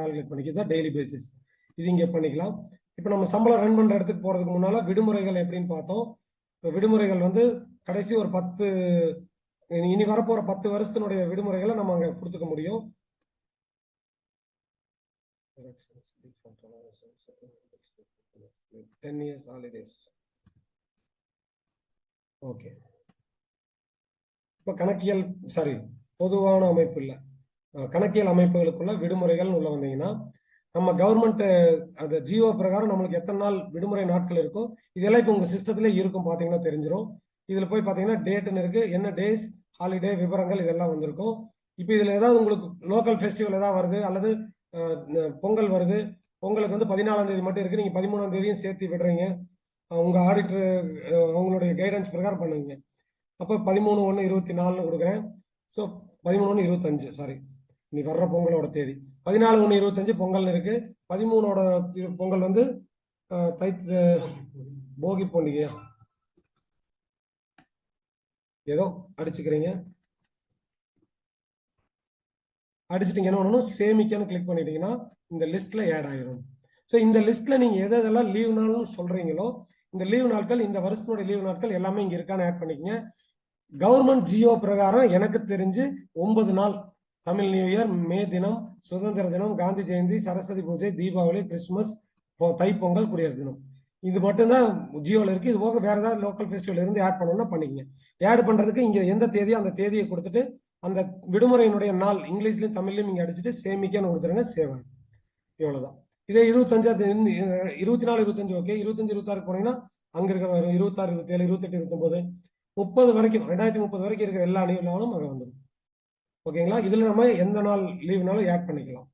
Calculate பண்ணிக்க daily basis. இது இங்கே பண்ணிக்கலாம். இப்போ நம்ம சம்பளம் ரன் பண்ணுற இடத்துக்கு போகிறதுக்கு முன்னால் விடுமுறைகள் எப்படின்னு பார்த்தோம். இப்போ விடுமுறைகள் வந்து கடைசி ஒரு 10 இனி வரப்போகிற 10 வருஷத்தினுடைய விடுமுறைகளை நம்ம அங்கே கொடுத்துக்க முடியும். 10 years holidays. ஓகே. இப்போ கணக்கியல் பொதுவான அமைப்பு இல்லை, கணக்கியல் அமைப்புகளுக்குள்ள விடுமுறைகள் உள்ள வந்தீங்கன்னா நம்ம கவர்மெண்ட் அந்த ஜியோ பிரகாரம் நம்மளுக்கு எத்தனை நாள் விடுமுறை நாட்கள் இருக்கோ இதெல்லாம் இப்போ உங்கள் சிஸ்டத்துலேயே இருக்கும், பார்த்தீங்கன்னா தெரிஞ்சிடும். இதில் போய் பார்த்தீங்கன்னா டேட்டுன்னு இருக்குது, என்ன டேஸ் ஹாலிடே விவரங்கள் இதெல்லாம் வந்திருக்கும். இப்போ இதில் ஏதாவது உங்களுக்கு லோக்கல் ஃபெஸ்டிவல் ஏதாவது வருது அல்லது பொங்கல் வருது, பொங்கலுக்கு வந்து 14ஆம் தேதி மட்டும் இருக்குது, நீங்கள் 13ஆம் தேதியும் சேர்த்து விடுறீங்க, உங்கள் ஆடிட்டர் அவங்களுடைய கைடன்ஸ் பிரகாரம் பண்ணுவீங்க. அப்போ 13/1/24 கொடுக்குறேன். ஸோ 13/1/25 நீ வர்ற பொங்கலோட தேதி 14/1/25 பொங்கல்னு இருக்கு. 13ஓட பொங்கல் வந்து போகி பண்டிகையா ஏதோ அடிச்சுக்கிறீங்க. அடிச்சுட்டீங்க என்ன பண்ணணும், சேமிக்கன்னு கிளிக் பண்ணிட்டீங்கன்னா இந்த லிஸ்ட்ல ஆட் ஆயிரும். ஸோ இந்த லிஸ்ட்ல நீங்க எதெல்லாம் லீவ் நாள்னு சொல்றீங்களோ இந்த லீவ் நாட்கள், இந்த வருஷத்தோட லீவ் நாட்கள் எல்லாமே இங்க இருக்கான்னு ஆட் பண்ணிக்கங்க. கவர்மெண்ட் ஜியோ பிரகாரம் எனக்கு தெரிஞ்சு 9 நாள், தமிழ் நியூ இயர், மே தினம், சுதந்திர தினம், காந்தி ஜெயந்தி, சரஸ்வதி பூஜை, தீபாவளி, கிறிஸ்துமஸ், தைப்பொங்கல், குடியரசு தினம், இது மட்டும்தான் ஜியோல இருக்கு. இது போக வேற ஏதாவது லோக்கல் ஃபெஸ்டிவல் இருந்து ஆட் பண்ணணும்னா பண்ணிக்கங்க. ஆட் பண்றதுக்கு இங்க எந்த தேதியோ அந்த தேதியை கொடுத்துட்டு அந்த விடுமுறையினுடைய நாள் இங்கிலீஷ்லயும் தமிழ்லயும் இங்க அடிச்சுட்டு சேமிக்கன்னு கொடுத்துருங்க. சேவ் ஆகும். இவ்வளவுதான். இதே 25 24 25 ஓகே. 25 26 போனீங்கன்னா அங்க இருக்கிற 26 27 28 29 30 வரைக்கும் 2030 வரைக்கும் இருக்கிற எல்லா லீவ் நாளும் அங்கே வந்துடும். ஓகேங்களா? இதுல நம்ம எந்த நாள் லீவ்னாலும் ஆட் பண்ணிக்கலாம்.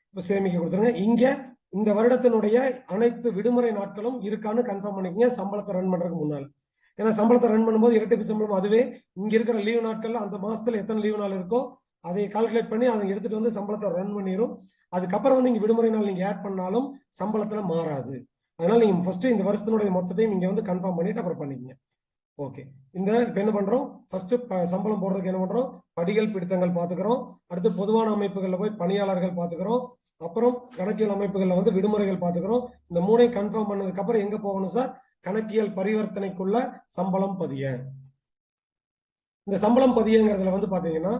இப்போ சேமிக்க கொடுத்துருங்க. இங்க இந்த வருடத்தினுடைய அனைத்து விடுமுறை நாட்களும் இருக்கான்னு கன்ஃபார்ம் பண்ணிக்கங்க சம்பளத்தை ரன் பண்றதுக்கு முன்னால. ஏன்னா சம்பளத்தை ரன் பண்ணும்போது இரட்டிப்பு சம்பளம் அதுவே இங்க இருக்கிற லீவ் நாட்கள்ல அந்த மாசத்துல எத்தனை லீவ் நாள் இருக்கோ அதை கால்குலேட் பண்ணி அதை எடுத்துட்டு வந்து சம்பளத்தை ரன் பண்ணிடும். அதுக்கப்புறம் வந்து இங்க விடுமுறை நாள் நீங்க ஆட் பண்ணாலும் சம்பளத்துல மாறாது. அதனால நீங்க ஃபர்ஸ்ட் இந்த வருஷத்தினுடைய மொத்தத்தையும் இங்க வந்து கன்ஃபார்ம் பண்ணிட்டு அப்புறம் பண்ணிக்கங்க. ஓகே. இந்த இப்போ என்ன பண்றோம், ஃபர்ஸ்ட் சம்பளம் போடுறதுக்கு என்ன பண்றோம், படிகள் பிடித்தங்கள் பார்த்துக்கிறோம். அடுத்து பொதுவான அமைப்புகளில் போய் பணியாளர்கள் பார்த்துக்கிறோம். அப்புறம் கணக்கியல் அமைப்புகளில் வந்து விடுமுறைகள் பார்த்துக்கிறோம். இந்த மூணையும் கன்ஃபார்ம் பண்ணதுக்கு அப்புறம் எங்க போகணும் சார், கணக்கியல் பரிவர்த்தனைக்குள்ள சம்பளம் பதிய. இந்த சம்பளம் பதியங்கிறதுல வந்து பாத்தீங்கன்னா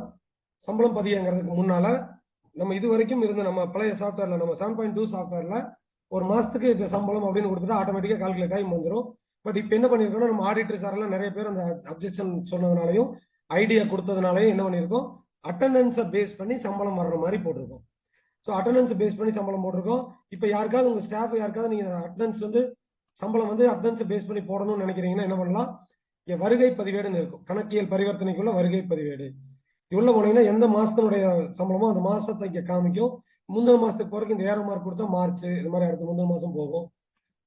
சம்பளம் பதியங்கிறதுக்கு முன்னால நம்ம இது வரைக்கும் இருந்த நம்ம பழைய சாஃப்ட்வேர்ல நம்ம 7.2 சாஃப்ட்வேர்ல ஒரு மாசத்துக்கு இந்த சம்பளம் அப்படின்னு கொடுத்துட்டு ஆட்டோமேட்டிக்கா கால்குலேட் ஆகி வந்துடும். பட் இப்போ என்ன பண்ணிருக்கோம், நம்ம ஆடிட்டர் சாரெல்லாம் நிறைய பேர் அந்த அப்ஜெக்ஷன் சொன்னதுனாலையும் ஐடியா கொடுத்ததுனாலையும் என்ன பண்ணியிருக்கோம், அட்டண்டன்ஸை பேஸ் பண்ணி சம்பளம் வர்ற மாதிரி போட்டிருக்கோம். ஸோ அட்டண்டன்ஸ் பேஸ் பண்ணி சம்பளம் போட்டிருக்கோம். இப்போ யாருக்காவது உங்க ஸ்டாஃப் யாருக்காவது நீங்க அட்டண்டன்ஸ் வந்து சம்பளம் வந்து அட்டண்டன்ஸை பேஸ் பண்ணி போடணும்னு நினைக்கிறீங்கன்னா என்ன பண்ணலாம், இங்கே வருகை பதிவேடுன்னு இருக்கும். கணக்கியல் பரிவர்த்தனைக்குள்ள வருகை பதிவேடு உள்ள போனீங்கன்னா எந்த மாசத்தினுடைய சம்பளமோ அந்த மாசத்தை இங்கே காமிக்கும். முந்தின மாசத்துக்கு பிறகு இந்த ஏரோ மார்க் கொடுத்தா மார்ச், இது மாதிரி அடுத்த முந்தின மாசம் போகும்.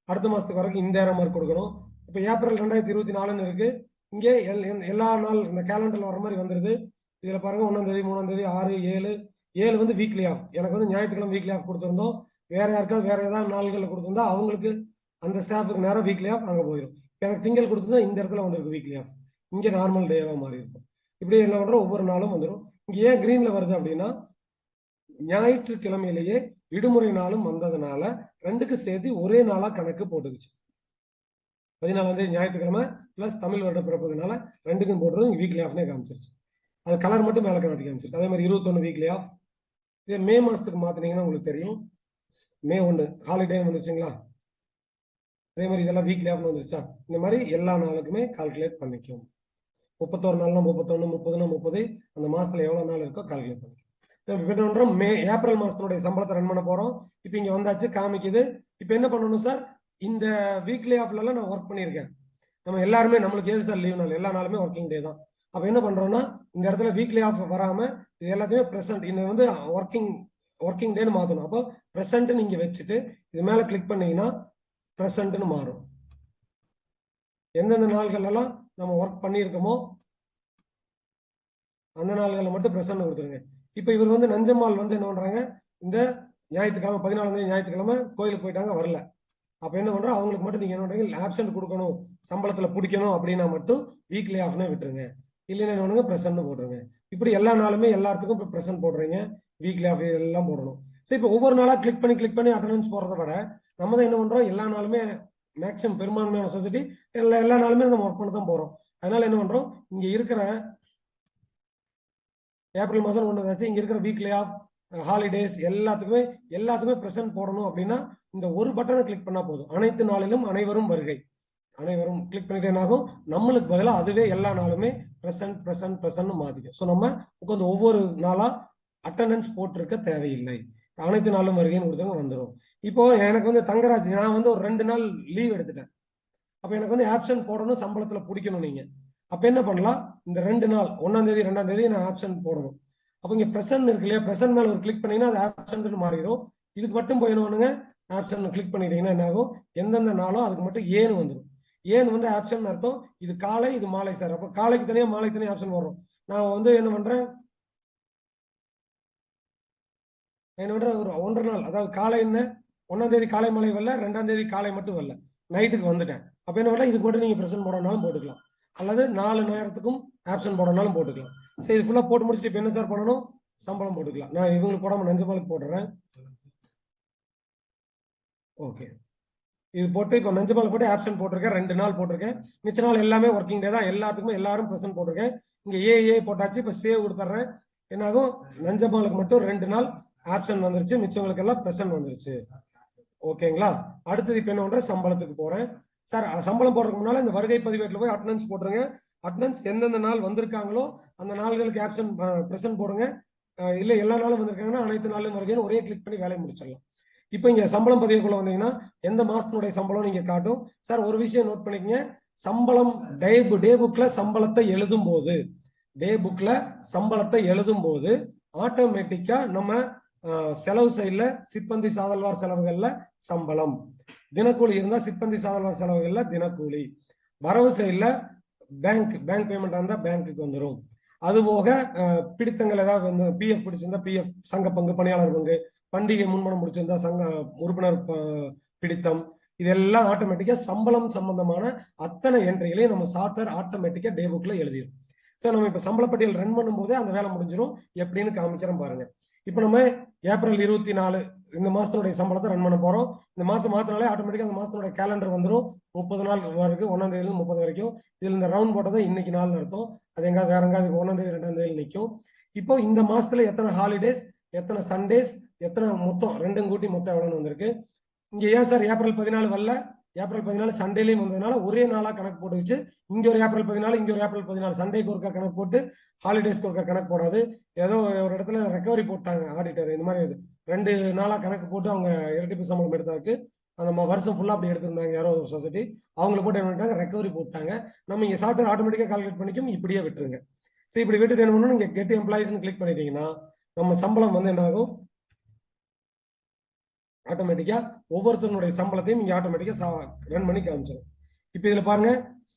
அடுத்த மாசத்துக்கு வரைக்கும் இந்த ஏரோ மார்க் கொடுக்கணும். இப்போ ஏப்ரல் 2024 இருக்கு. இங்கே எல்லா நாள் இந்த கேலண்டர்ல வர மாதிரி வந்துருது. இதுல பாருங்க 1ஆம் தேதி 3ஆம் தேதி 6 7 வந்து வீக்லி ஆஃப். எனக்கு வந்து ஞாயிற்றுக்கிழமை வீக்லி ஆஃப் கொடுத்துருந்தோம். வேற யாருக்காவது வேற ஏதாவது நாள்களில் கொடுத்துருந்தா அவங்களுக்கு அந்த ஸ்டாஃபுக்கு நேரம் வீக்லி ஆஃப் அங்கே போயிடும். எனக்கு திங்கள் கொடுத்துருந்தா இந்த இடத்துல வந்திருக்கு வீக்லி ஆஃப், இங்கே நார்மல் டேவாக மாறி இருக்கும். இப்படி என்ன பண்றோம், ஒவ்வொரு நாளும் வந்துடும். இங்கே ஏன் கிரீன்ல வருது அப்படின்னா ஞாயிற்றுக்கிழமையிலேயே விடுமுறை நாளும் வந்ததுனால ரெண்டுக்கு சேர்த்து ஒரே நாளா கணக்கு போட்டுக்குச்சு. 14ஆம் தேதி ஞாயிற்றுக்கிழமை பிளஸ் தமிழ் வருட பிறப்பதுனால ரெண்டுக்கும் போட்டுறது வீக்லி ஆஃப்னே காமிச்சிருச்சு. அது கலர் மட்டும் மேலே காத்தி காமிச்சிருக்கு. அதே மாதிரி 21 வீக்லி ஆஃப். இதே மே மாசத்துக்கு மாத்தினீங்கன்னா உங்களுக்கு தெரியும், மே 1 ஹாலிடே வந்துருச்சுங்களா. அதே மாதிரி இதெல்லாம் வீக்லி ஆஃப்னு வந்துருச்சா. இந்த மாதிரி எல்லா நாளுக்குமே கால்குலேட் பண்ணிக்கும். 31 நாள்னா 31, 30னா 30, அந்த மாசத்துல எவ்வளவு நாள் இருக்கோ கால்குலேட் பண்ணிக்கும். ஏப்ரல் மாசத்தினுடைய சம்பளத்தை ரன் பண்ண போறோம். இப்ப இங்க வந்தாச்சு காமிக்குது. இப்ப என்ன பண்ணணும் சார், இந்த வீக்லி ஆஃப்ல எல்லாம் நான் ஒர்க் பண்ணியிருக்கேன். நம்ம எல்லாருமே நம்மளுக்கு ஏது சார் லீவ் நாள், எல்லா நாளுமே ஒர்க்கிங் டே தான். அப்ப என்ன பண்றோம்னா இந்த இடத்துல வீக்லி ஆஃப் வராம இது எல்லாத்தையுமே பிரசன்ட், இன்னும் வந்து ஒர்க்கிங் டேன்னு மாத்தணும். அப்போ பிரசன்ட் நீங்க வச்சுட்டு இது மேல கிளிக் பண்ணீங்கன்னா பிரசன்ட்னு மாறும். எந்தெந்த நாள்கள் எல்லாம் நம்ம ஒர்க் பண்ணியிருக்கோமோ அந்த நாள்களை மட்டும் பிரசன்ட் கொடுத்துருங்க. இப்ப இவர் வந்து நஞ்சம்மாள் வந்து என்ன பண்றாங்க, இந்த ஞாயிற்றுக்கிழமை 14ஆம் தேதி ஞாயிற்றுக்கிழமை கோயிலுக்கு போயிட்டாங்க, வரல. அப்ப என்ன பண்றோம், அவங்களுக்கு மட்டும் நீங்க என்ன பண்றீங்க, ஆப்சென்ட் கொடுக்கணும், சம்பளத்துல பிடிக்கணும் அப்படின்னா மட்டும் வீக்லி ஆஃப்னே விட்டுருங்க. இல்லைன்னா என்ன பிரசன்ட் போடுறீங்க. இப்படி எல்லா நாளுமே எல்லாத்துக்கும் இப்போ பிரசன்ட் போடுறீங்க, வீக்லி ஆஃப் எல்லாம் போடணும். ஸோ இப்போ ஒவ்வொரு நாளாக கிளிக் பண்ணி அட்டண்டன்ஸ் போடுறத விட நம்ம தான் என்ன பண்ணுறோம், எல்லா நாளுமே மேக்ஸிமம் பெரும்பான்மையான சொசைட்டி எல்லா நாளுமே நம்ம ஒர்க் பண்ண தான் போகிறோம். அதனால என்ன பண்ணுறோம், இங்கே இருக்கிற ஏப்ரல் மாதம் ஒன்று ஆச்சு, இங்கே இருக்கிற வீக்லி ஆஃப் ஹாலிடேஸ் எல்லாத்துக்குமே ப்ரெசென்ட் போடணும் அப்படின்னா இந்த ஒரு பட்டனை கிளிக் பண்ணால் போதும். அனைத்து நாளிலும் அனைவரும் வருகை, அனைவரும் கிளிக் பண்ணிட்டே ஆகும். நம்மளுக்கு பதிலாக அதுவே எல்லா நாளுமே ப்ரெசன்ட் மாற்றிக்கும். ஸோ நம்ம உட்காந்து ஒவ்வொரு நாளாக அட்டண்டன்ஸ் போட்டிருக்க தேவையில்லை. அனைத்து நாளும் வருகைன்னு கொடுத்தவங்க வந்துடும். இப்போ எனக்கு வந்து தங்கராஜ், நான் வந்து ஒரு 2 நாள் லீவ் எடுத்துட்டேன். அப்போ எனக்கு வந்து ஆப்ஷன் போடணும், சம்பளத்தில் பிடிக்கணும். நீங்கள் அப்போ என்ன பண்ணலாம், இந்த 2 நாள் 1ஆம் தேதி 2ஆம் தேதி நான் ஆப்ஷன் போடணும். அப்போ இங்கே ப்ரெசன்ட் இருக்கு இல்லையா, ப்ரெசன்ட் மேலே ஒரு கிளிக் பண்ணீங்கன்னா அது ஆப்ஷன் மாறிடும். இதுக்கு மட்டும் போய் என்ன பண்ணுங்க, ஆப்ஷன் கிளிக் பண்ணிட்டீங்கன்னா என்ன ஆகும், எந்தெந்த நாளோ அதுக்கு மட்டும் ஏன்னு வந்துடும். ஏன்னு வந்து ஆப்ஷன் அர்த்தம் இது காலை இது மாலை சார். அப்போ காலைக்கு தனியாக மாலைக்கு தனியாக ஆப்ஷன் வரும். நான் வந்து என்ன பண்ணுறேன், ஒரு 1.5 நாள், அதாவது காலை என்ன 1ஆம் தேதி காலை மாலை வரல, 2ஆம் தேதி காலை மட்டும் வரல, நைட்டுக்கு வந்துட்டேன். அப்போ என்ன பண்ணலாம், இதுக்கு மட்டும் நீங்கள் ப்ரெசென்ட் போடனாலும் போட்டுக்கலாம், அல்லது 4 நேரத்துக்கும் ஆப்ஷன் போடனாலும் போட்டுக்கலாம். சரி, இது ஃபுல்லாக போட்டு முடிச்சுட்டு இப்போ என்ன சார் பண்ணணும், சம்பளம் போட்டுக்கலாம். நான் இவங்களுக்கு போடாமல் நஞ்சமாலுக்கு போட்டுறேன். ஓகே, இது போட்டு இப்போ நஞ்சமால் போட்டு ஆப்ஷன் போட்டிருக்கேன், 2 நாள் போட்டிருக்கேன். மிச்ச நாள் எல்லாமே ஒர்க்கிங் டே தான், எல்லாத்துக்குமே எல்லாரும் ப்ரெசென்ட் போட்டிருக்கேன். இங்கே ஏ போட்டாச்சு. இப்போ சேவ் கொடுத்துட்றேன். என்னாகும், நஞ்சமாலுக்கு மட்டும் 2 நாள் ஆப்ஷன் வந்துருச்சு, மிச்சவங்களுக்கு எல்லாம் ப்ரெசென்ட் வந்துருச்சு. ஓகேங்களா. அடுத்தது இப்போ என்ன பண்றேன், சம்பளத்துக்கு போறேன். சார் சம்பளம் போடுறதுக்கு முன்னால இந்த வருகை பதிவேட்டில் போய் அட்டண்டன்ஸ் போட்டுருங்க. அட்டண்டன்ஸ் எந்தெந்த நாள் வந்திருக்காங்களோ அந்த நாள்களுக்கு ஆப்ஷன் ப்ரெசென்ட் போடுங்க. இல்லை எல்லா நாளும் வந்திருக்காங்கன்னா அனைத்து நாளும் வருகைன்னு ஒரே கிளிக் பண்ணி வேலையை முடிச்சிடலாம். இப்போ இங்க சம்பளம் பதிவுக்குள்ள வந்தீங்கன்னா எந்த மாசத்தினுடைய சம்பளம் நீங்க காட்டும். சார் ஒரு விஷயம் நோட் பண்ணிக்கங்க, சம்பளம் டே புக்ல சம்பளத்தை எழுதும் போது ஆட்டோமேட்டிக்கா நம்ம செலவு சைட்ல சிப்பந்தி சாதல்வார் செலவுகள்ல சம்பளம், தினக்கூலி இருந்தா சிப்பந்தி சாதல்வார் செலவுகள்ல தினக்கூலி, வரவு சைட்ல பேங்க் பேமெண்ட் இருந்தா பேங்க்குக்கு வந்துடும். அதுபோக பிடித்தங்கள் ஏதாவது வந்து பிஎஃப் பிடிச்சிருந்தா பிஎஃப், சங்க பங்கு, பணியாளர் பங்கு, பண்டிகை முன்மணம் முடிச்சிருந்தா சங்க உறுப்பினர் பிடித்தம், இதெல்லாம் ஆட்டோமேட்டிக்கா சம்பளம் சம்பந்தமான அத்தனை என்ட்ரிகளையும் நம்ம சாஃப்ட்வேர் ஆட்டோமேட்டிக்கா டே புக்ல எழுதிடும். ஸோ நம்ம இப்போ சம்பளப்பட்டியல் ரன் பண்ணும் போதே அந்த வேலை முடிஞ்சிடும். எப்படின்னு காமிக்கிறோம் பாருங்க. இப்போ நம்ம ஏப்ரல் 24 இந்த மாசத்தினுடைய சம்பளத்தை ரன் பண்ண போறோம். இந்த மாசம் மாத்தினாலே ஆட்டோமேட்டிக்கா அந்த மாசத்தினுடைய கேலண்டர் வந்துடும். 30 நாள் வரைக்கும், 1ஆம் தேதியிலிருந்து 30 வரைக்கும். இதுல இந்த ரவுண்ட் போட்டதை இன்னைக்கு நாள் அர்த்தம். அது எங்காவது வேற எங்காவது 1ஆம் தேதி 2ஆம் தேதி நிற்கும். இப்போ இந்த மாசத்துல எத்தனை ஹாலிடேஸ், எத்தனை சண்டேஸ், எத்தனை மொத்தம் ரெண்டும் கூட்டி மொத்தம் எவ்வளவுன்னு வந்திருக்கு. இங்க ஏன் சார் ஏப்ரல் 14 வரல, ஏப்ரல் 14 சண்டேலையும் வந்ததுனால ஒரே நாளா கணக்கு போட்டு வச்சு இங்க ஒரு ஏப்ரல் 14 இங்க ஒரு ஏப்ரல் 14 சண்டேக்கு ஒருக்கா கணக்கு போட்டு ஹாலிடேஸ்க்கு ஒருக்கா கணக்கு போடாது. ஏதோ ஒரு இடத்துல ரெக்கவரி போட்டாங்க ஆடிட்டர், இந்த மாதிரி 2 நாளா கணக்கு போட்டு அவங்க இரட்டிப்பு சம்பளம் எடுத்தாக்கு அந்த வருஷம் ஃபுல்லா அப்படி எடுத்திருந்தாங்க யாரோ ஒரு சொசைட்டி, அவங்களை போட்டு என்ன பண்ணிட்டாங்க, ரெக்கவரி போட்டாங்க. நம்ம இங்க சாஃப்ட்வேர் ஆட்டோமேட்டிக்கா கால்குலேட் பண்ணிக்கும், இப்படியே விட்டுருங்க. சரி, இப்படி விட்டுட்டு என்ன பண்ணணும், நீங்க கெட் எம்ப்ளாயிஸ்னு கிளிக் பண்ணிட்டீங்கன்னா நம்ம சம்பளம் வந்து என்ன ஆகும், ஆட்டோமேட்டிக்கா ஒவ்வொருத்தருடைய சம்பளத்தையும் இங்க ஆட்டோமேட்டிக்கா ரன் பண்ணி காமிச்சிடும். இப்ப இதுல பாருங்க,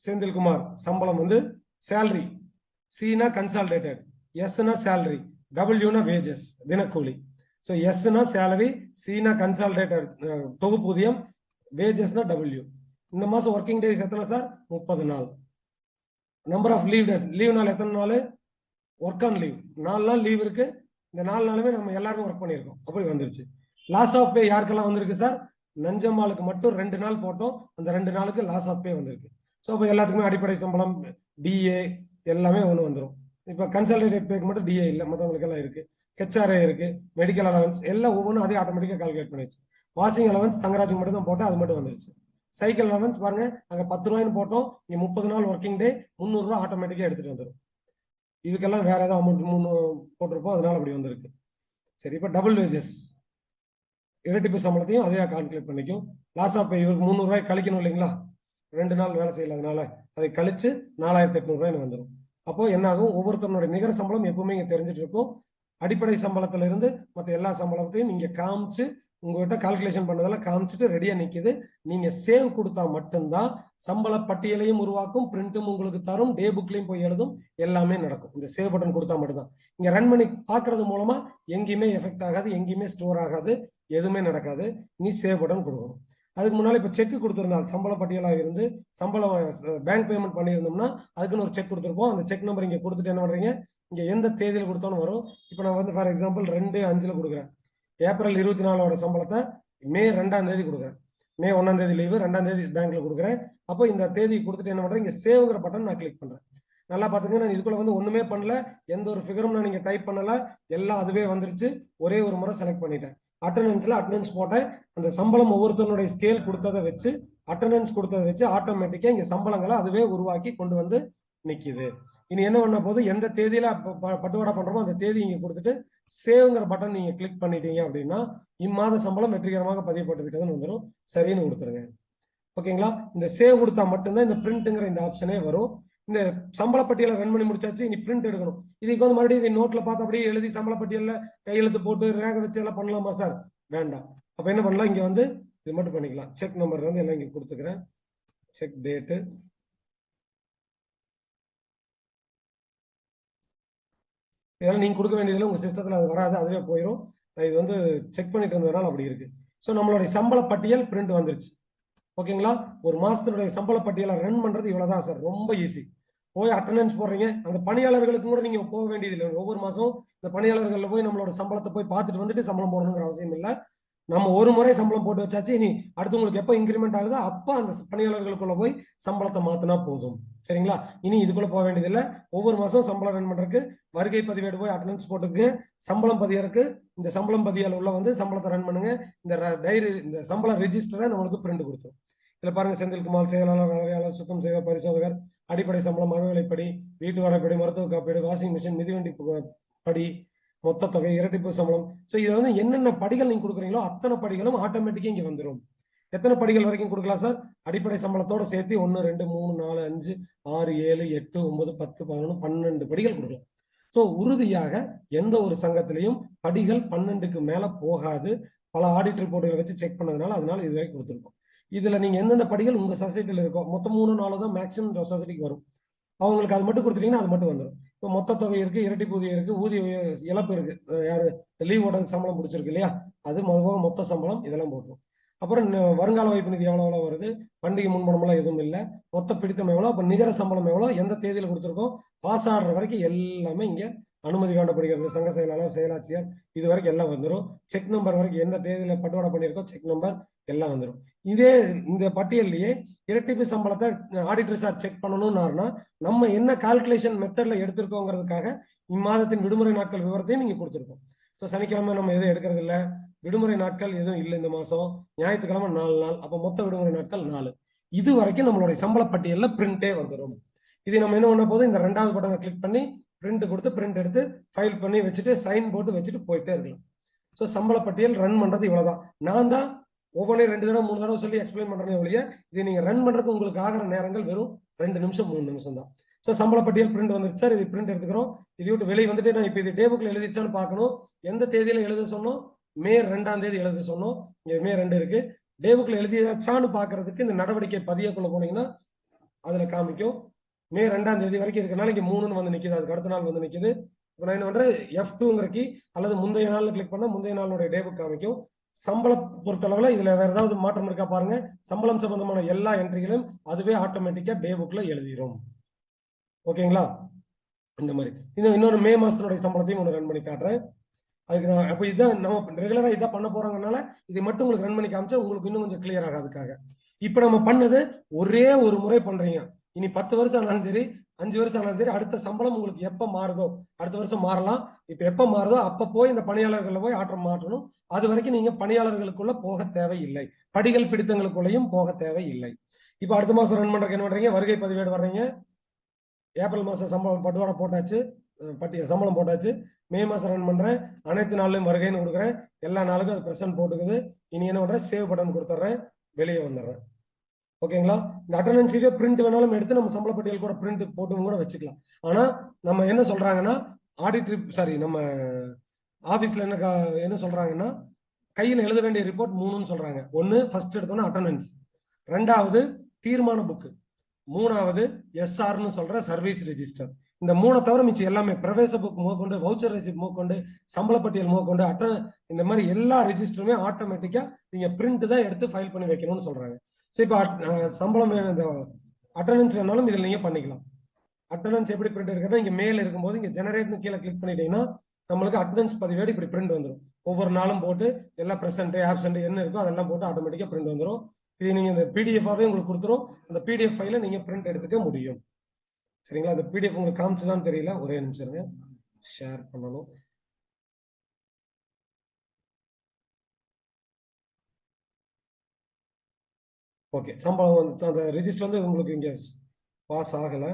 செந்தில்குமார் சம்பளம் வந்து சேலரி, சினா கன்சால்டேட்டட், எஸ்னா சேலரி, டபிள்யூனா வேஜஸ் தினக்கூலி. ஸோ எஸ்னா சேலரி, சினா கன்சால்டேட்டட் தொகுப்பூதியம், வேஜஸ்னா டபிள்யூ. இந்த மாசம் ஒர்க்கிங் டேஸ் எத்தனை சார், 30 நாள். Number of leave days, leave நாள் எத்தனை நாள், ஒர்க் ஆன் லீவ் 4 நாள் லீவ் இருக்கு. இந்த 4 நாளுமே நம்ம எல்லாருமே ஒர்க் பண்ணியிருக்கோம், அப்படி வந்துருச்சு. லாஸ் ஆஃப் பே யாருக்கெல்லாம் வந்திருக்கு சார், நஞ்சம்மாளுக்கு மட்டும் 2 நாள் போட்டோம், அந்த 2 நாளுக்கு லாஸ் ஆஃப் பே வந்திருக்கு. ஸோ இப்போ எல்லாத்துக்குமே அடிப்படை சம்பளம், டிஏ எல்லாமே ஒன்று வந்துடும். இப்போ கன்சல்டேட் பேக்கு மட்டும் டிஏ இல்லை, மற்றவங்களுக்கு எல்லாம் இருக்கு. ஹெச்ஆர்ஏ இருக்கு, மெடிக்கல் அலவன்ஸ் எல்லாம் ஒவ்வொன்றும் அதே ஆட்டோமேட்டிக்காக கால்குலேட் பண்ணிடுச்சு. வாஷிங் அலவன்ஸ் தங்கராஜுக்கு மட்டும் தான் போட்டோம், அது மட்டும் வந்துருச்சு. சைக்கிள் அலவன்ஸ் பாருங்க, அங்கே 10 ரூபாய்னு போட்டோம், இங்கே 30 நாள் ஒர்க்கிங் டே 300 ரூபா ஆட்டோமேட்டிக்காக எடுத்துட்டு வந்துடும். இதுக்கெல்லாம் வேற ஏதாவது அமௌண்ட் போட்டிருப்போம், அதனால அப்படி வந்திருக்கு. சரி, இப்போ டபுள் வேஜஸ் இரட்டிப்பு சம்பளத்தையும் அதே கால்குலேட் பண்ணிக்கும். லாஸ் ஆஃப் பே இவருக்கு 300 ரூபாய் கழிக்கணும் இல்லைங்களா, 2 நாள் வேலை செய்யல, அதனால அதை கழிச்சு 4800 ரூபாய்னு வந்துடும். அப்போ என்ன ஆகும், ஒவ்வொருத்தருடைய நிகர சம்பளம் எப்பவுமே இங்க தெரிஞ்சுட்டு இருக்கும். அடிப்படை சம்பளத்துல இருந்து மற்ற எல்லா சம்பளத்தையும் இங்க காமிச்சு உங்ககிட்ட கால்குலேஷன் பண்ணதெல்லாம் காமிச்சிட்டு ரெடியா நிக்குது. நீங்க சேவ் கொடுத்தா மட்டும்தான் சம்பள பட்டியலையும் உருவாக்கும், பிரிண்ட்டும் உங்களுக்கு தரும், டே புக்லையும் போய் எழுதும், எல்லாமே நடக்கும். இந்த சேவ் பட்டன் கொடுத்தா மட்டும்தான். இங்க ரன் பண்ணி பாக்குறது மூலமா எங்கேயுமே எஃபெக்ட் ஆகாது, எங்கேயுமே ஸ்டோர் ஆகாது, எதுவுமே நடக்காது. நீ சேவ் பட்டன் கொடுக்கணும். அதுக்கு முன்னால இப்ப செக் கொடுத்திருந்தால் சம்பள பட்டியலாக இருந்து சம்பளம் பேங்க் பேமெண்ட் பண்ணியிருந்தோம்னா அதுக்குன்னு ஒரு செக் கொடுத்துருப்போம். அந்த செக் நம்பர் இங்க கொடுத்துட்டு என்ன பண்றீங்க, இங்க எந்த தேதியில் கொடுத்தாலும் வரும். இப்போ நான் வந்து ஃபார் எக்ஸாம்பிள் 2/5 கொடுக்குறேன். ஏப்ரல் 24 சம்பளத்தை மே 2ஆம் தேதி கொடுக்குறேன். மே 1ஆம் தேதி லீவு, 2ஆம் தேதி பேங்க்ல கொடுக்குறேன். அப்போ இந்த தேதி கொடுத்துட்டு என்ன பண்றேன், இங்க சேவ்ங்கிற பட்டன் நான் கிளிக் பண்றேன். நல்லா பாத்துங்க, நான் இதுக்குள்ள வந்து ஒண்ணுமே பண்ணல, எந்த ஒரு ஃபிகரும் நான் நீங்க டைப் பண்ணல, எல்லாம் அதுவே வந்துருச்சு. ஒரே ஒரு முறை செலக்ட் பண்ணிட்டேன். அட்டெண்டன்ஸ் போட்டேன். அந்த சம்பளம் ஒவ்வொருத்தருடைய ஸ்கேல் கொடுத்ததை வச்சு, அட்டெண்டன்ஸ் கொடுத்ததை வச்சு ஆட்டோமேட்டிக்கா இங்க சம்பளங்களை அதுவே உருவாக்கி கொண்டு வந்து நிக்குது. இனி என்ன பண்ண போது, எந்த தேதியில பட்டுவாடா பண்றோமோ அந்த தேதி இங்க கொடுத்துட்டு சேவ்ங்கிற பட்டன் நீங்க கிளிக் பண்ணிட்டீங்க அப்படின்னா இம்மாத சம்பளம் வெற்றிகரமாக பதியப்பட்டு விட்டதுன்னு வந்துடும். சரின்னு கொடுத்துருங்க. ஓகேங்களா? இந்த சேவ் கொடுத்தா மட்டும்தான் இந்த பிரிண்ட்ங்கிற இந்த ஆப்ஷனே வரும். இந்த சம்பள பட்டியலை ரன் பண்ணி முடிச்சாச்சு, இனி பிரிண்ட் எடுக்கணும். இதுக்கு வந்து மறுபடியும் இதை நோட்ல பார்த்து அப்படியே எழுதி சம்பள பட்டியல்ல கையெழுத்து போட்டு ரேக வச்சு எல்லாம் பண்ணலாமா சார்? வேண்டாம். அப்ப என்ன பண்ணலாம், இங்க வந்து இது மட்டும் பண்ணிக்கலாம். செக் நம்பர் வந்து எல்லாம் இங்க கொடுத்துக்கிறேன். செக் டேட்டு, இதெல்லாம் நீங்க கொடுக்க வேண்டியதுல உங்க சிஸ்டத்துல அது வராது, அதுவே போயிடும். இது வந்து செக் பண்ணிட்டு இருந்ததுனால அப்படி இருக்கு. ஸோ நம்மளுடைய சம்பள பட்டியல் பிரிண்ட் வந்துருச்சு. ஓகேங்களா? ஒரு மாசத்தினுடைய சம்பள பட்டியலை ரன் பண்றது இவ்வளவுதான் சார். ரொம்ப ஈஸி. போய் அட்டெண்டன்ஸ் போடுறீங்க. அந்த பணியாளர்களுக்கு கூட நீங்க போக வேண்டியது இல்லை. ஒவ்வொரு மாசம் இந்த பணியாளர்கள்ல போய் நம்மளோட சம்பளத்தை போய் பார்த்துட்டு வந்துட்டு சம்பளம் போடணுங்கிற அவசியம் இல்லை. நம்ம ஒரு முறை சம்பளம் போட்டு வச்சாச்சு. இனி அடுத்து உங்களுக்கு எப்போ இன்கிரிமெண்ட் ஆகுதோ அப்ப அந்த பணியாளர்களுக்குள்ள போய் சம்பளத்தை மாத்தினா போதும். சரிங்களா? இனி இதுக்குள்ள போக வேண்டியதில்லை. ஒவ்வொரு மாசம் சம்பளம் ரன் பண்றதுக்கு வருகை பதிவேடு போய் அட்டெண்டன்ஸ் போட்டுக்கு சம்பளம் பதியறதுக்கு இந்த சம்பளம் பதியல் உள்ள வந்து சம்பளத்தை ரன் பண்ணுங்க. இந்த டைரி, இந்த சம்பள ரெஜிஸ்டரை நம்மளுக்கு பிரிண்ட் கொடுத்தோம். இதுல பாருங்க, செந்தில்குமார் செயலாளர், அளவையாளர், சுத்தம் செய்வ பரிசோதகர், அடிப்படை சம்பளம், மறுவிலைப்படி, வீட்டு வாடகைப்படி, மருத்துவ காப்பீடு, வாஷிங் மிஷின், மிதிவண்டி படி, மொத்த தொகை, இரட்டிப்பு சம்பளம். ஸோ இதுல வந்து என்னென்ன படிகள் நீங்க கொடுக்குறீங்களோ அத்தனை படிகளும் ஆட்டோமேட்டிக்கா இங்க வந்துடும். எத்தனை படிகள் வரைக்கும் கொடுக்கலாம் சார்? அடிப்படை சம்பளத்தோட சேர்த்து 1, 2, 3, 4, 5, 6, 7, 8, 9, 10, 11, 12 படிகள் கொடுக்கலாம். ஸோ உறுதியாக எந்த ஒரு சங்கத்திலையும் படிகள் 12க்கு மேல போகாது. பல ஆடிட் ரிப்போர்ட்டுகளை வச்சு செக் பண்ணதுனால அதனால இது வரைக்கும் கொடுத்துருக்கோம். இதுல நீங்க எந்தெந்த படிகள் உங்க சொசைட்டில இருக்கோ, மொத்தம் 3, 4 தான் மேக்ஸிமம் சொசைட்டிக்கு வரும். அவங்களுக்கு அது மட்டும் கொடுத்துட்டீங்கன்னா அது மட்டும் வந்துடும். இப்போ மொத்த தொகை இருக்கு, இரட்டிப்பு ஊதியம் இருக்கு, ஊதிய இழப்பு இருக்கு, யாரு லீவோட சம்பளம் முடிச்சிருக்கு இல்லையா, அது மொத்த சம்பளம் இதெல்லாம் போட்டுரும். அப்புறம் வருங்கால வைப்பு நிதி எவ்வளவு வருது, பண்டிகை முன்பணம்லாம் எதுவும் இல்லை, மொத்த பிடித்தம் எவ்வளோ, அப்ப நிகர சம்பளம் எவ்வளோ, எந்த தேதியில கொடுத்துருக்கோம், பாஸ் ஆடுற வரைக்கும் எல்லாமே இங்க அனுமதி வேண்டப்படுகிறது. சங்க செயலாளர், செயலாட்சியர், இது வரைக்கும் எல்லாம் வந்துடும். செக் நம்பர் வரைக்கும் எந்த தேதியில பட்டுவாடா பண்ணியிருக்கோம் செக் நம்பர் எல்லாம் வந்துடும். இதே இந்த பட்டியல்லையே இரட்டிப்பு சம்பளத்தை ஆடிட்டர் சார் செக் பண்ணணும்னா நம்ம என்ன கால்குலேஷன் மெத்தட்ல எடுத்திருக்கோங்கிறதுக்காக இம்மாதத்தின் விடுமுறை நாட்கள் விவரத்தையும் நீங்க கொடுத்துருக்கோம். ஸோ சனிக்கிழமை நம்ம எதுவும் எடுக்கிறது இல்லை, விடுமுறை நாட்கள் எதுவும் இல்லை இந்த மாசம், ஞாயிற்றுக்கிழமை 4 நாள், அப்ப மொத்த விடுமுறை நாட்கள் 4. இது வரைக்கும் நம்மளுடைய சம்பள பட்டியல்ல பிரிண்டே வந்துடும். இது நம்ம என்ன பண்ண போதும், இந்த 2வது பட்டனை கிளிக் பண்ணி பிரிண்ட் கொடுத்து பிரிண்ட் எடுத்து ஃபைல் பண்ணி வச்சுட்டு சைன் போட்டு வச்சுட்டு போயிட்டே இருக்கலாம். ஸோ சம்பள பட்டியல் ரன் பண்றது இவ்வளவுதான். நான் தான் ஒவ்வொன்றே 2 தடவை 3 தடவை சொல்லி எக்ஸ்பிளைன் பண்றேன் ஒழிய இது நீங்க ரன் பண்றதுக்கு உங்களுக்கு ஆகிற நேரங்கள் வெறும் 2 நிமிஷம் 3 நிமிஷம் தான். ஸோ சம்பள பட்டியல் பிரிண்ட் வந்துருச்சு சார். இது பிரிண்ட் எடுத்துக்கிறோம். இது விட்டு வெளியே வந்துட்டு நான் இப்போ இது டே புக்ல எழுதிச்சான்னு பார்க்கணும். எந்த தேதியில எழுத சொன்னோம், மே 2ஆம் தேதி எழுத சொன்னோம். இங்க மே 2 இருக்கு. டே புக்ல எழுதியாச்சான்னு பாக்குறதுக்கு இந்த நடவடிக்கை பதியக்குள்ள போனீங்கன்னா அதுல காமிக்கும். மே 2ஆம் தேதி வரைக்கும் இருக்கனால இங்க 3ன்னு வந்து நிக்குது, அதுக்கு அடுத்த நாள் வந்து நிக்குது. இப்போ நான் என்ன பண்றேன், F2ங்கிற கீ அல்லது முந்தைய நாள் கிளிக் பண்ணா முந்தைய நாளுடைய டே புக் காமிக்கும். சம்பளம் பொறுத்தளவுல இதுல வேற ஏதாவது மாற்றம் இருக்கா பாருங்க. சம்பளம் சம்பந்தமான எல்லா என்ட்ரிகளும் அதுவே ஆட்டோமேட்டிக்கா டே புக்ல எழுதிடும். ஓகேங்களா? இந்த மாதிரி இன்னொரு மே மாசத்தினுடைய சம்பளத்தையும் ஒன்று ரன் பண்ணி காட்டுறேன். அதுக்கு நான் அப்போ இதான் நம்ம ரெகுலரா இதான் பண்ண போறாங்கனால இதை மட்டும் உங்களுக்கு ரன் பண்ணி காமிச்சா உங்களுக்கு இன்னும் கொஞ்சம் கிளியர் ஆகாதுக்காக. இப்ப நம்ம பண்ணது ஒரே ஒரு முறை பண்றீங்க. இனி 10 வருஷம் ஆனாலும் சரி, 5 வருஷம் ஆனாலும் சரி, அடுத்த சம்பளம் உங்களுக்கு எப்ப மாறுதோ, அடுத்த வருஷம் மாறலாம். இப்ப எப்ப மாறுதோ அப்ப போய் இந்த பணியாளர்களை போய் ஆற்றம் மாற்றணும். அது வரைக்கும் நீங்க பணியாளர்களுக்குள்ள போக தேவையில்லை, படிகள் பிடித்தங்களுக்குள்ளேயும் போக தேவையில்லை. இப்ப அடுத்த மாசம் ரன் பண்றதுக்கு என்ன பண்றீங்க, வருகை பதிவேடு வர்றீங்க. ஏப்ரல் மாசம் சம்பளம் பட்டுவாடா போட்டாச்சு, சம்பளம் போட்டாச்சு. மே மாசம் ரன் பண்றேன், அனைத்து நாளிலும் வருகைன்னு கொடுக்குறேன். எல்லா நாளுக்கும் அது பிரசன்ட் போட்டுக்குது. இனி என்ன பண்றேன், சேவ் பட்டன் கொடுத்துட்றேன், வெளியே வந்துடுறேன். ஓகேங்களா? இந்த அட்டெண்டன்ஸிவே பிரிண்ட் வேணாலும் எடுத்து நம்ம சம்பள பட்டியல் கூட பிரிண்ட் போட்டு கூட வச்சுக்கலாம். ஆனா நம்ம என்ன சொல்றாங்கன்னா, நம்ம ஆபீஸ்ல என்ன சொல்றாங்கன்னா, கையில் எழுத வேண்டிய ரிப்போர்ட் 3ன்னு சொல்றாங்க. 1 ஃபர்ஸ்ட் எடுத்தோன்னா அட்டெண்டன்ஸ், 2வது தீர்மான புக்கு, 3வது SRன்னு சொல்ற சர்வீஸ் ரெஜிஸ்டர். இந்த 3 தவிர மிச்சம் எல்லாமே பிரவேச புக் முதற்கொண்டு, வவுச்சர் ரெசிப்ட் முதற்கொண்டு, சம்பள பட்டியல் முதற்கொண்டு, இந்த மாதிரி எல்லா ரெஜிஸ்டருமே ஆட்டோமேட்டிக்கா நீங்க பிரிண்ட் தான் எடுத்து ஃபைல் பண்ணி வைக்கணும்னு சொல்றாங்க. ஸோ இப்போ சம்பளம் வேணும், இந்த அட்டெண்டன்ஸ் வேணாலும் இதில் நீங்க பண்ணிக்கலாம். அட்டெண்டன்ஸ் எப்படி பிரிண்ட் எடுக்கிறதா, இங்க மேல இருக்கும்போது இங்க ஜெனரேட்னு கீழே கிளிக் பண்ணிட்டீங்கன்னா நம்மளுக்கு அட்டெண்டன்ஸ் பதிவேடு இப்படி பிரிண்ட் வந்துடும். ஒவ்வொரு நாளும் போட்டு எல்லாம் பிரசன்ட் ஆப்சென்ட் என்ன இருக்கோ அதெல்லாம் போட்டு ஆட்டோமேட்டிக்கா பிரிண்ட் வந்துடும். இது நீங்க இந்த பிடிஎஃபாவே உங்களுக்கு கொடுத்துரும். அந்த பிடிஎஃப் ஃபைல நீங்க பிரிண்ட் எடுத்துக்க முடியும். சரிங்களா? அந்த பிடிஎஃப் உங்களுக்கு காமிச்சுதான் தெரியல, ஒரே நிமிஷம் இருங்க, ஷேர் பண்ணணும். ஓகே, சம்பளம் வந்து அந்த ரிஜிஸ்டர் வந்து உங்களுக்கு இங்க பாஸ் ஆகல.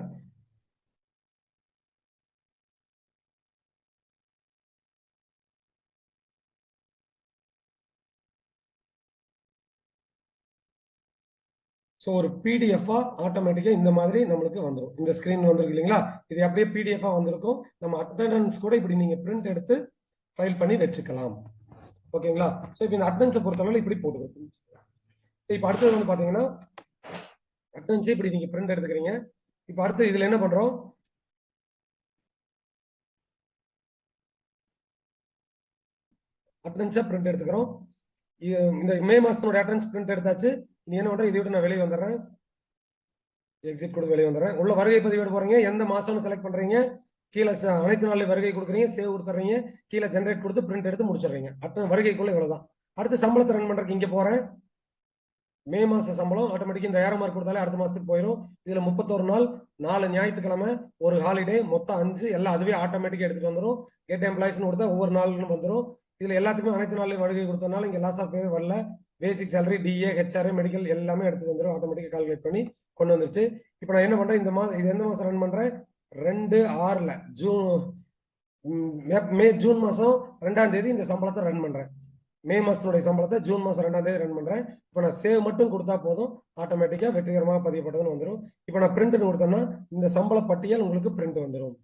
ஸோ ஒரு பிடிஎஃபா ஆட்டோமேட்டிக்கா இந்த மாதிரி நம்மளுக்கு வந்துடும். இந்த ஸ்கிரீன் வந்திருக்கு இல்லைங்களா? இது அப்படியே பிடிஎஃபா வந்திருக்கும். நம்ம அட்டெண்டன்ஸ் கூட இப்படி நீங்க பிரிண்ட் எடுத்து ஃபைல் பண்ணி வச்சுக்கலாம். ஓகேங்களா? ஸோ இப்போ இந்த அட்டெண்டன்ஸை பொறுத்தவரை இப்படி போட்டுக்கணும். இப்போ அடுத்தது வந்து பாத்தீங்கன்னா அட்டெண்டன்ஸ் இப்படி நீங்க பிரிண்ட் எடுத்துக்கிறீங்க. இப்போ அடுத்து இதுல என்ன பண்றோம்? அட்டெண்டன்ஸை பிரிண்ட் எடுத்துக்கிறோம். இந்த மே மாசத்தோட அட்டெண்டன்ஸ் பிரிண்ட் எடுத்தாச்சு. நீ என்ன பண்ற? இதை விட்டு நான் வெளியே வந்துடுறேன். எக்ஸிட் கொடுத்து வெளியே வந்துடுறேன். உள்ள வருகை பதிவேடு போறீங்க. எந்த மாசம்னு செலக்ட் பண்றீங்க. கீழே அனைத்து நாளில் வருகை கொடுக்குறீங்க. சேவ் கொடுத்துறீங்க. கீழே ஜென்ரேட் கொடுத்து பிரிண்ட் எடுத்து முடிச்சிடுறீங்க. வருகைக்குள்ள இவ்வளவுதான். அடுத்து சம்பளத்தை ரன் பண்றதுக்கு இங்க போறேன். மே மாச சம்பளம் ஆட்டோமேட்டிக் இந்த 1000 மார்க் கொடுத்தாலே அடுத்த மாசத்துக்கு போயிடும். இதுல 31 நாள், 4 ஞாயிற்றுக்கிழமை, ஒரு ஹாலிடே, மொத்தம் 5 எல்லாம் அதுவே ஆட்டோமேட்டிக்கா எடுத்துட்டு வந்துடும். கெட் எம்ப்ளாய்ஸ்னு கொடுத்தா ஒவ்வொரு நாளும் வந்துடும். இதுல எல்லாத்துக்குமே அனைத்து நாளிலும் வருகை கொடுத்ததுனால இங்க லாஸ் ஆஃப் பே வரல. Basic salary, DA, HRA, medical எல்லாமே எடுத்துட்டு வந்துடும். ஆட்டோமேட்டிக்கா கால்குலேட் பண்ணி கொண்டு வந்துருச்சு. இப்போ நான் என்ன பண்றேன்? இந்த மாதம் இது எந்த மாசம் ரன் பண்றேன்? 2/6 ஜூன் மாசம் 2ஆம் தேதி இந்த சம்பளத்தை ரன் பண்றேன். மே மாசத்தினுடைய சம்பளத்தை ஜூன் மாசம் 2ஆம் தேதி ரன் பண்றேன். இப்போ நான் சேவ் மட்டும் கொடுத்தா போதும், ஆட்டோமேட்டிக்கா வெற்றிகரமாக பதியப்பட்டதுன்னு வந்துடும். இப்போ நான் பிரிண்ட் கொடுத்தேன்னா இந்த சம்பள பட்டியல் உங்களுக்கு பிரிண்ட் வந்துடும்.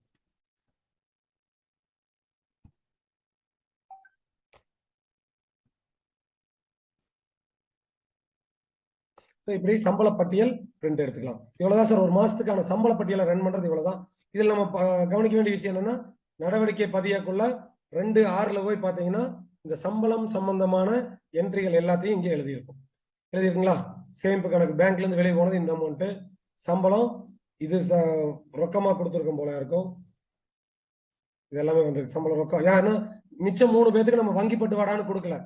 இப்படி சம்பள பட்டியல் பிரிண்ட் எடுத்துக்கலாம். இவ்வளவுதான் சார் ஒரு மாசத்துக்கான சம்பள பட்டியலை ரன் பண்றது. இவ்வளவுதான். இதில் நம்ம கவனிக்க வேண்டிய விஷயம் என்னன்னா, நடவடிக்கை பதியக்குள்ள 2/6 போய் பாத்தீங்கன்னா இந்த சம்பளம் சம்பந்தமான என்ட்ரிகள் எல்லாத்தையும் இங்கே எழுதியிருக்கும். எழுதிருக்குங்களா? சேமிப்பு கணக்கு, பேங்க்ல இருந்து வெளியே போனது இந்த அமௌண்ட், சம்பளம் இது ரொக்கமா கொடுத்துருக்கும் போல இருக்கும். இது எல்லாமே வந்திருக்கு. சம்பளம் ரொக்கம். ஏன்னா மிச்சம் 3 பேருக்கு நம்ம வங்கி பட்டு வாடான்னு கொடுக்கல.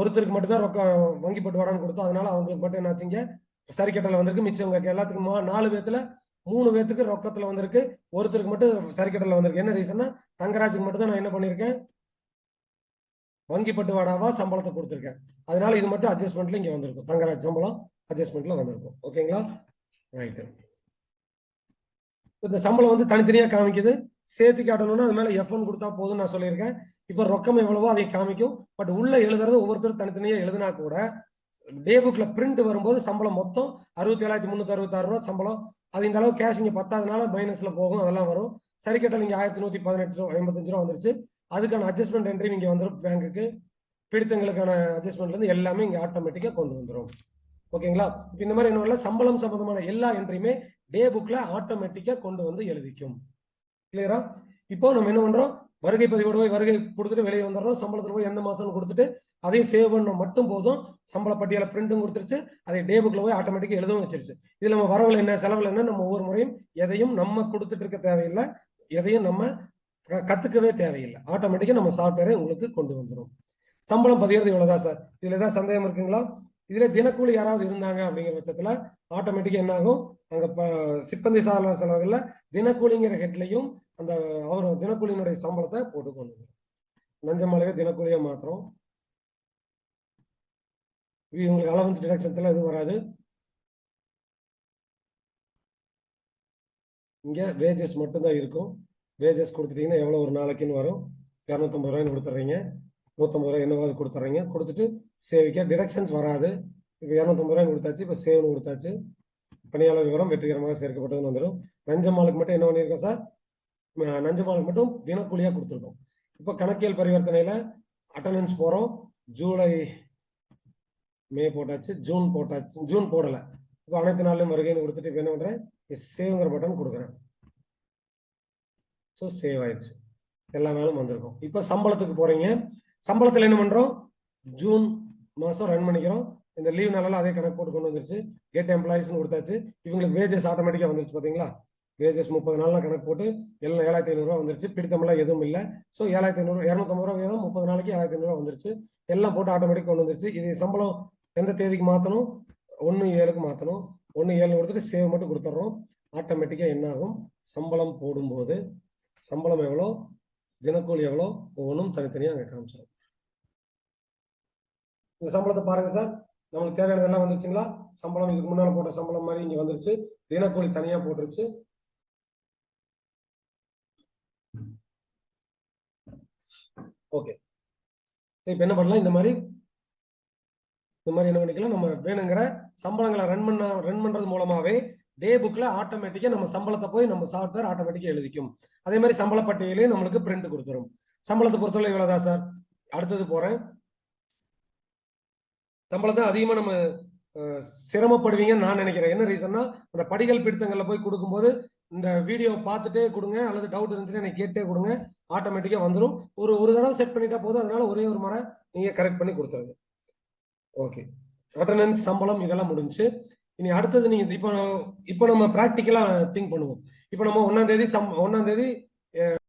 ஒருத்தருக்கு மட்டும் தான் ரொக்கம் வங்கி பட்டு வாடான்னு கொடுத்தோம். அதனால அவங்களுக்கு மட்டும் என்னாச்சுங்க சரி கட்டல வந்திருக்கு. மிச்சம் எல்லாத்துக்கும் 4 பேத்துல 3 பேத்துக்கு ரொக்கத்துல வந்திருக்கு. ஒருத்தருக்கு மட்டும் சரி கட்டல வந்திருக்கு. என்ன ரீசன்னா, தங்கராஜுக்கு மட்டும் தான் நான் என்ன பண்ணிருக்கேன், வங்கி பட்டுவாடாவா சம்பளத்தை கொடுத்துருக்கேன். அதனால இது மட்டும் அட்ஜஸ்ட்மெண்ட்ல இங்க வந்திருக்கும். தங்கராஜ் சம்பளம் அட்ஜஸ்ட்மெண்ட்ல வந்திருக்கும். ஓகேங்களா? ரைட்டு. இந்த சம்பளம் வந்து தனித்தனியா காமிக்குது. சேர்த்து காட்டணும்னா அது மேல F1 கொடுத்தா போதும் நான் சொல்லியிருக்கேன். இப்ப ரொக்கம் எவ்வளவோ அதை காமிக்கும். பட் உள்ள எழுதுறது ஒவ்வொருத்தரும் தனித்தனியா எழுதினா கூட டே புக்ல பிரிண்ட் வரும்போது சம்பளம் மொத்தம் 67,366 ரூபாய் சம்பளம். அது இந்த அளவு கேஷ் இங்க பத்தாதனால மைனஸ்ல போகும். அதெல்லாம் வரும். சரி கட்டல் இங்க 1118.55 ரூபா வந்துருச்சு. அதுக்கான அட்ஜஸ்ட்மெண்ட் என்ட்ரி இங்க வந்துடும். பேங்குக்கு பிடித்தங்களுக்கான அட்ஜஸ்ட்மெண்ட்ல இருந்து எல்லாமே இங்க ஆட்டோமேட்டிக்கா கொண்டு வந்துடும். ஓகேங்களா? இந்த மாதிரி என்ன சம்பளம் சம்பந்தமான எல்லா என்ட்ரியுமே டே புக்ல ஆட்டோமேட்டிக்கா கொண்டு வந்து எழுதிக்கும். கிளியரா? இப்போ நம்ம என்ன பண்றோம்? வருகை பதிவோடு போய் வருகை கொடுத்துட்டு வெளியே வந்துடுறோம். சம்பளத்துல போய் எந்த மாசம் கொடுத்துட்டு அதையும் சேவ் பண்ண மட்டும் போதும். சம்பள பட்டியல பிரிண்டும் கொடுத்துருச்சு. அதை டே புக்ல போய் ஆட்டோமேட்டிக்கா எழுதவும் வச்சிருச்சு. இதுல நம்ம வரவுல என்ன செலவுல என்ன நம்ம ஒவ்வொரு முறையும் எதையும் நம்ம கொடுத்துட்டு இருக்க தேவையில்லை. எதையும் நம்ம கத்துக்கவே தேவையில்லை. ஆட்டோமேட்டிக்கா நம்ம சாஃப்ட்வேரை உங்களுக்கு கொண்டு வந்துடும். சம்பளம் பதிகிறது இவ்வளவுதான் சார். இதுல ஏதாவது சந்தேகம் இருக்குங்களா? இதுல தினக்கூலி யாராவது இருந்தாங்க அப்படிங்கிற பட்சத்துல ஆட்டோமேட்டிக்கா என்ன ஆகும், அங்க சிப்பந்தி சார்ந்த செலவுகள்ல தினக்கூலிங்கிற ஹெட்லையும் அந்த அவர் தினக்கூலியினுடைய சம்பளத்தை போட்டு கொண்டு வரும். நஞ்சமாலவே தினக்கூலியா மாத்திரம். உங்களுக்கு அலவன்ஸ் டிடக்ஷன்ஸ் எல்லாம் எதுவும் வராது. இங்க வேஜஸ் மட்டும் தான் இருக்கும். வேஜஸ் கொடுத்துட்டீங்கன்னா எவ்வளவு ஒரு நாளைக்குன்னு வரும். 250 ரூபாய்னு கொடுத்துறீங்க. 150 ரூபாய் என்னவாது கொடுத்துறீங்க. கொடுத்துட்டு சேவிக்க டிடக்ஷன்ஸ் வராது. இப்போ 250 ரூபாய் கொடுத்தாச்சு. இப்போ சேவ்னு கொடுத்தாச்சு. பணியாளர் விவரம் வெற்றிகரமாக சேர்க்கப்பட்டதுன்னு வந்துடும். நஞ்சமாலுக்கு மட்டும் என்ன பண்ணியிருக்கோம் சார்? நஞ்சமாலுக்கு மட்டும் தினக்கூலியா கொடுத்துருக்கோம். இப்போ கணக்கியல் பரிவர்த்தனையில அட்டண்டன்ஸ் போறோம். ஜூலை மே போட்டாச்சு, ஜூன் போட்டாச்சு. ஜூன் போடல. இப்போ அனைத்து நாளிலும் வருகைன்னு கொடுத்துட்டு இப்போ என்ன பண்றேன், சேவ்ங்கிற பட்டன் கொடுக்குறேன். ஸோ சேவ் ஆயிடுச்சு. எல்லா நாளும் வந்திருக்கும். இப்போ சம்பளத்துக்கு போறீங்க. சம்பளத்தில் என்ன பண்றோம்? ஜூன் மாசம் ரன் பண்ணிக்கிறோம். இந்த லீவ் நாளால அதே கணக்கு போட்டு கொண்டு வந்துருச்சு. கெட் எம்ப்ளாயிஸ்னு கொடுத்தாச்சு. இவங்களுக்கு வேஜஸ் ஆட்டோமேட்டிக்கா வந்துருச்சு. பாத்தீங்களா? வேஜஸ் 30 நாள்ல கணக்கு போட்டு எல்லாம் 7500 வந்துருச்சு. பிடித்தமெல்லாம் எதுவும் இல்லை. ஸோ 7500 250 வீதம் 30 நாளைக்கு 7500 வந்துருச்சு. எல்லாம் போட்டு ஆட்டோமேட்டிக் கொண்டு வந்துருச்சு. இது சம்பளம் எந்த தேதிக்கு மாற்றணும்? 1/7க்கு மாற்றணும். 1/7 கொடுத்துட்டு சேவ் மட்டும் கொடுத்துட்றோம். ஆட்டோமேட்டிக்காக என்ன ஆகும்? சம்பளம் போடும்போது சம்பளம் எவ்வளோ, தினக்கூலி எவ்வளோ, ஒவ்வொன்றும் தனித்தனியாக அங்கே காமிச்சிடும். இந்த சம்பளத்தை பாருங்க சார், நம்மளுக்கு தேவையானதெல்லாம் வந்துருச்சுங்களா? சம்பளம் இதுக்கு முன்னால் போட்ட சம்பளம் மாதிரி இங்கே வந்துருச்சு. தினக்கூலி தனியாக போட்டுருச்சு. ஓகே, இப்போ என்ன பண்ணலாம்? இந்த மாதிரி என்ன பண்ணிக்கலாம்? நம்ம வேணுங்கிற சம்பளங்களை ரன் பண்றது மூலமாவே டே புக்ல ஆட்டோமேட்டிக்கா நம்ம சம்பளத்தை போய் நம்ம சாஃப்ட்வேர் ஆட்டோமேட்டிக்கா எழுதிக்கும். அதே மாதிரி சம்பள பட்டியலையும் நம்மளுக்கு பிரிண்ட் கொடுத்துரும். சம்பளத்தை பொறுத்தவரை இவ்வளவுதான் சார். அடுத்தது போறேன். சம்பளத்தை அதிகமா நம்ம சிரமப்படுவீங்கன்னு நான் நினைக்கிறேன். என்ன ரீசன்னா, அந்த படிகள் பிடித்தங்கள்ல போய் கொடுக்கும்போது இந்த வீடியோ பார்த்துட்டே கொடுங்க, அல்லது டவுட் இருந்துச்சுன்னா எனக்கு கேட்டே கொடுங்க, ஆட்டோமேட்டிக்கா வந்துடும். ஒரு தடவை செட் பண்ணிட்டா போதும். அதனால ஒரே ஒரு முறை நீங்க கரெக்ட் பண்ணி கொடுத்துருங்க. ஓகே, அட்டெண்டன்ஸ், சம்பளம் இதெல்லாம் முடிஞ்சு. இனி அடுத்தது நீங்க இப்போ நம்ம பிராக்டிக்கலா திங்க் பண்ணுவோம். இப்போ நம்ம 1ஆம் தேதி